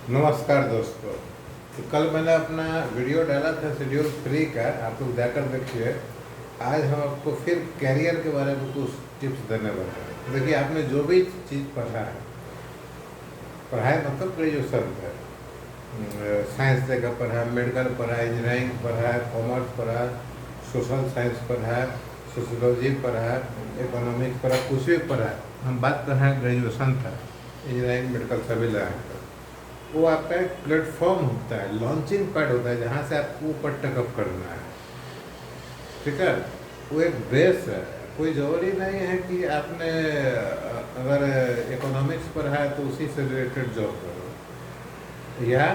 नमस्कार दोस्तों। तो कल मैंने अपना वीडियो डाला था शेड्यूल 3 का, आप लोग जाकर देखिए। आज हम आपको फिर कैरियर के बारे में कुछ टिप्स देने वाले हैं। देखिए, आपने जो भी चीज़ पढ़ा है, पढ़ाई मतलब ग्रेजुएशन है, साइंस जगह पढ़ा है, मेडिकल पढ़ा है, इंजीनियरिंग पढ़ा है, कॉमर्स पढ़ा है, सोशल साइंस पढ़ा है, सोशोलॉजी पढ़ा है, इकोनॉमिक्स पढ़ा, कुछ भी पढ़ा है। हम बात कर रहे हैं ग्रेजुएशन था, इंजीनियरिंग मेडिकल सभी लाइन का। वो आपका एक प्लेटफॉर्म होता है, लॉन्चिंग पैड होता है, जहाँ से आपको ऊपर टेकअप करना है। ठीक है, वो एक बेस है। कोई ज़रूरी नहीं है कि आपने अगर इकोनॉमिक्स पढ़ा है तो उसी से रिलेटेड जॉब करो, या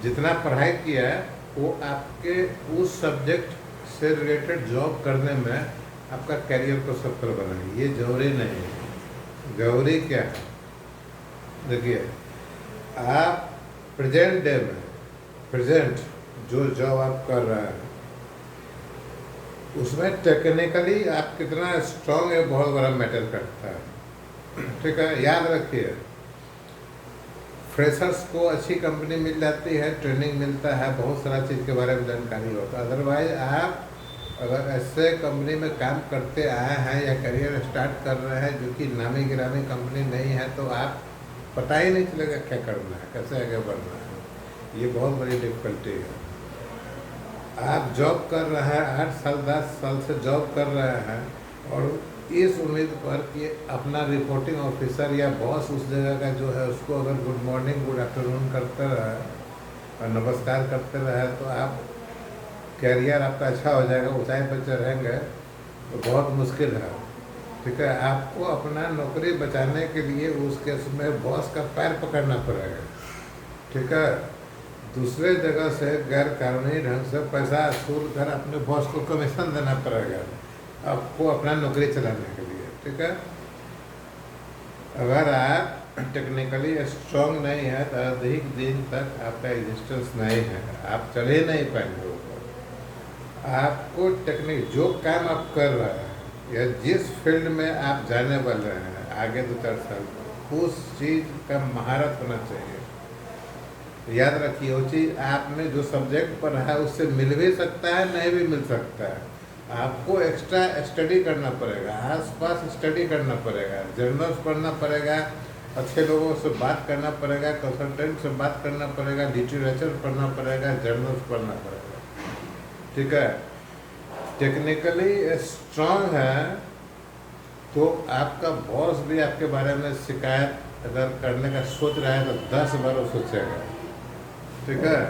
जितना पढ़ाई किया है वो आपके उस सब्जेक्ट से रिलेटेड जॉब करने में आपका करियर को सफल बनाए, ये जरूरी नहीं है। जरूरी क्या है, देखिए, आप प्रेजेंट डे में प्रेजेंट जो जॉब आप कर रहे हैं उसमें टेक्निकली आप कितना स्ट्रांग है बहुत बड़ा मैटर करता है। ठीक है, याद रखिए, फ्रेशर्स को अच्छी कंपनी मिल जाती है, ट्रेनिंग मिलता है, बहुत सारा चीज़ के बारे में जानकारी होता है। अदरवाइज आप अगर ऐसे कंपनी में काम करते आए हैं या करियर स्टार्ट कर रहे हैं जो कि नामी गिरामी कंपनी नहीं है, तो आप पता ही नहीं चलेगा क्या करना है, कैसे आगे बढ़ना है। ये बहुत बड़ी डिफ़िकल्टी है। आप जॉब कर रहे हैं, 8 साल 10 साल से जॉब कर रहे हैं, और इस उम्मीद पर कि अपना रिपोर्टिंग ऑफिसर या बॉस उस जगह का जो है उसको अगर गुड मॉर्निंग गुड आफ्टरनून करते रहे और नमस्कार करते रहे तो आप कैरियर आपका अच्छा हो जाएगा, ऊंचाई पर चढ़ेंगे तो बहुत मुश्किल है। ठीक है, आपको अपना नौकरी बचाने के लिए उस केस में बॉस का पैर पकड़ना पड़ेगा। ठीक है, दूसरे जगह से गैर कानूनी ढंग से पैसा वसूल कर अपने बॉस को कमीशन देना पड़ेगा आपको अपना नौकरी चलाने के लिए। ठीक है, अगर आप टेक्निकली स्ट्रांग नहीं है तो अधिक दिन तक आपका एग्जिस्टेंस नहीं है, आप चल ही नहीं पाएंगे ऊपर। आपको टेक्निक जो काम आप कर रहे हैं या जिस फील्ड में आप जाने वाले हैं आगे 2-4 साल में, उस चीज़ का महारत होना चाहिए। याद रखिए, वो चीज़ आपने जो सब्जेक्ट पढ़ा है उससे मिल भी सकता है, नहीं भी मिल सकता है। आपको एक्स्ट्रा स्टडी करना पड़ेगा, आसपास स्टडी करना पड़ेगा, जर्नल्स पढ़ना पड़ेगा, अच्छे लोगों से बात करना पड़ेगा, कंसल्टेंट से बात करना पड़ेगा, लिटरेचर पढ़ना पड़ेगा, जर्नल्स पढ़ना पड़ेगा। ठीक है, टेक्निकली स्ट्रांग है तो आपका बॉस भी आपके बारे में शिकायत अगर करने का सोच रहा है तो 10 बार वो सोचेगा। ठीक है,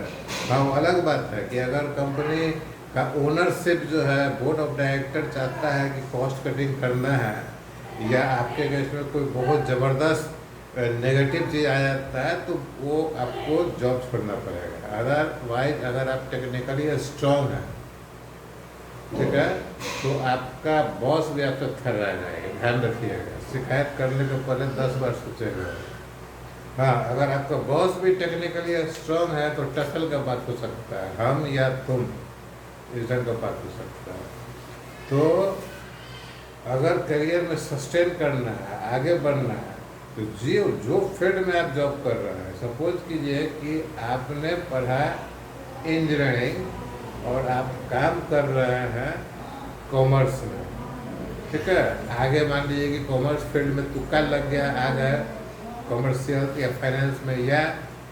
हाँ, वो अलग बात है कि अगर कंपनी का ओनरशिप जो है, बोर्ड ऑफ डायरेक्टर चाहता है कि कॉस्ट कटिंग करना है या आपके केस में कोई बहुत ज़बरदस्त नेगेटिव चीज़ आ जाता है तो वो आपको जॉब छोड़ना पड़ेगा। अदरवाइज अगर आप टेक्निकली स्ट्रांग हैं, ठीक है, तो आपका बॉस भी आपसे थर्रा जाएगा। ध्यान रखिएगा, शिकायत करने के पहले 10 बार सोचेगा। हाँ, अगर आपका बॉस भी टेक्निकली स्ट्रांग है तो टसल का बात हो सकता है, हम या तुम, इस ढंग का बात हो सकता है। तो अगर करियर में सस्टेन करना है, आगे बढ़ना है, तो जो फील्ड में आप जॉब कर रहे हैं, सपोज कीजिए कि आपने पढ़ा इंजीनियरिंग और आप काम कर रहे हैं कॉमर्स में। ठीक है, आगे मान लीजिए कि कॉमर्स फील्ड में तुक्का लग गया, आ गए कॉमर्शियल या फाइनेंस में, या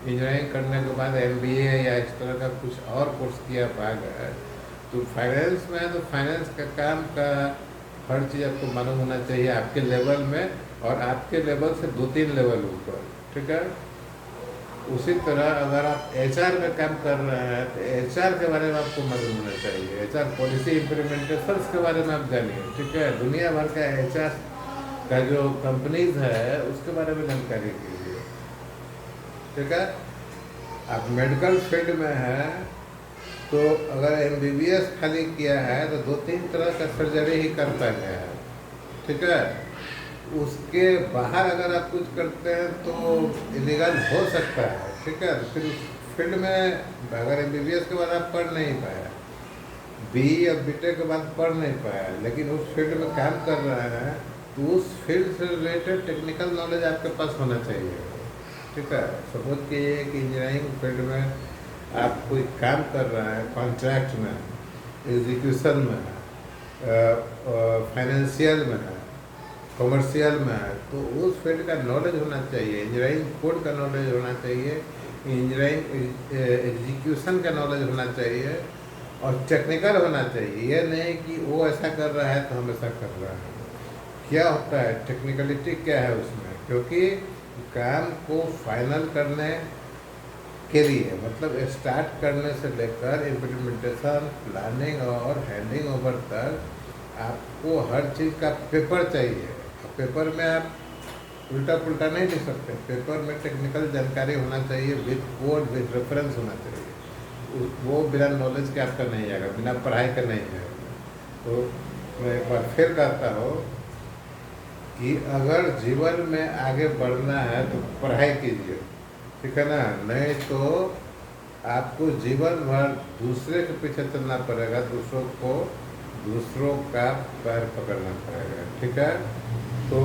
इंजीनियरिंग करने के बाद MBA या इस तरह का कुछ और कोर्स किया आ गए तो फाइनेंस में है, तो फाइनेंस का काम का हर चीज़ आपको मालूम होना चाहिए आपके लेवल में, और आपके लेवल से 2-3 लेवल ऊपर। ठीक है, उसी तरह अगर आप HR में काम कर रहे हैं तो HR के बारे में आपको मालूम होना चाहिए, HR पॉलिसी इम्प्लीमेंटेशन के बारे में आप जानिए। ठीक है, दुनिया भर का HR का जो कंपनीज है उसके बारे में जानकारी कीजिए। ठीक है, आप मेडिकल फील्ड में हैं तो अगर MBBS खाली किया है तो 2-3 तरह का सर्जरी ही कर पाएंगे हैं। ठीक है, उसके बाहर अगर आप कुछ करते हैं तो इलीगल हो सकता है। ठीक है, तो फिर उस फील्ड में अगर MBBS के बाद आप पढ़ नहीं पाया, BE या BTech के बाद पढ़ नहीं पाया, लेकिन उस फील्ड में काम कर रहे हैं तो उस फील्ड से रिलेटेड टेक्निकल नॉलेज आपके पास होना चाहिए। ठीक है। सपोज कीजिए कि इंजीनियरिंग फील्ड में आप कोई काम कर रहे हैं, कॉन्ट्रैक्ट में, एग्जीक्यूशन में है, फाइनेंशियल में है, कमर्शियल में है, तो उस फील्ड का नॉलेज होना चाहिए, इंजीनियरिंग कोड का नॉलेज होना चाहिए, इंजीनियरिंग एग्जीक्यूशन का नॉलेज होना चाहिए और टेक्निकल होना चाहिए। यह नहीं कि वो ऐसा कर रहा है तो हम ऐसा कर रहे हैं। क्या होता है, टेक्निकलिटी क्या है उसमें, क्योंकि काम को फाइनल करने के लिए, मतलब स्टार्ट करने से लेकर इम्प्लीमेंटेशन, प्लानिंग और हैंडिंग ओवर तक आपको हर चीज़ का पेपर चाहिए। पेपर में आप उल्टा पुल्टा नहीं लिख सकते, पेपर में टेक्निकल जानकारी होना चाहिए, विद कोड, विद रेफरेंस होना चाहिए। वो बिना नॉलेज के आपका नहीं आएगा, बिना पढ़ाई का नहीं आएगा। तो मैं एक बार फिर कहता हूँ कि अगर जीवन में आगे बढ़ना है तो पढ़ाई कीजिए, ठीक है ना। नहीं तो आपको जीवन भर दूसरे के पीछे चलना पड़ेगा, दूसरों का पैर पकड़ना पड़ेगा, ठीक है। तो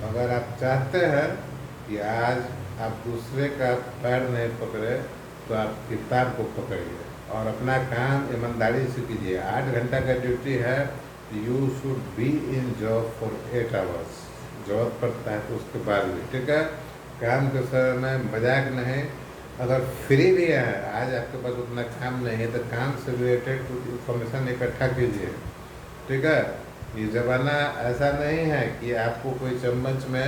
अगर आप चाहते हैं कि आज आप दूसरे का पैर नहीं पकड़े, तो आप किताब को पकड़िए और अपना काम ईमानदारी से कीजिए। 8 घंटा का ड्यूटी है, you should be in job for 8 hours. Job पड़ता है तो उसके बाद भी, ठीक है। काम के समय मजाक नहीं। अगर फ्री भी है, आज आपके पास उतना काम नहीं है, तो काम से रिलेटेड कुछ इन्फॉर्मेशन इकट्ठा कीजिए, ठीक है। ये ज़माना ऐसा नहीं है कि आपको कोई चम्मच में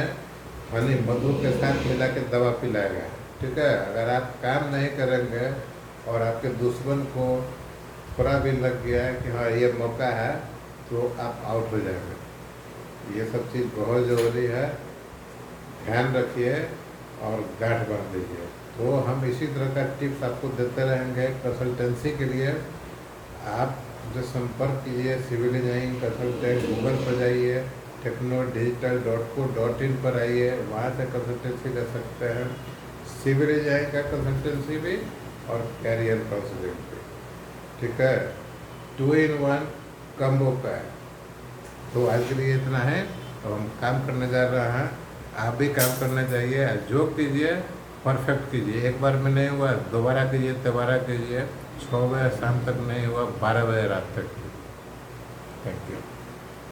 हनी मधु के साथ मिला के दवा पिलाएगा, ठीक है। अगर आप काम नहीं करेंगे और आपके दुश्मन को थोड़ा भी लग गया है कि हाँ ये मौका है, तो आप आउट हो जाएंगे। ये सब चीज़ बहुत ज़रूरी है, ध्यान रखिए और गांठ बांध लीजिए। तो हम इसी तरह का टिप्स आपको देते रहेंगे। कंसल्टेंसी के लिए आप जो संपर्क कीजिए, सिविल इंजीनियरिंग कंसल्टेंट, गूगल पर जाइए, technodigital.co.in पर आइए, वहाँ से कंसल्टेंसी ले सकते हैं। सिविल इंजीनियरिंग का कंसल्टेंसी भी और कैरियर काउंसलिंग भी, ठीक है। 2 in 1 कम्बो पैक। तो आज के लिए इतना है। तो हम काम करने जा रहे हैं, आप भी काम करना चाहिए। जो कीजिए परफेक्ट कीजिए। एक बार में नहीं हुआ, दोबारा कीजिए, दोबारा कीजिए। 6 बजे शाम तक नहीं हुआ, 12 बजे रात तक। Thank you.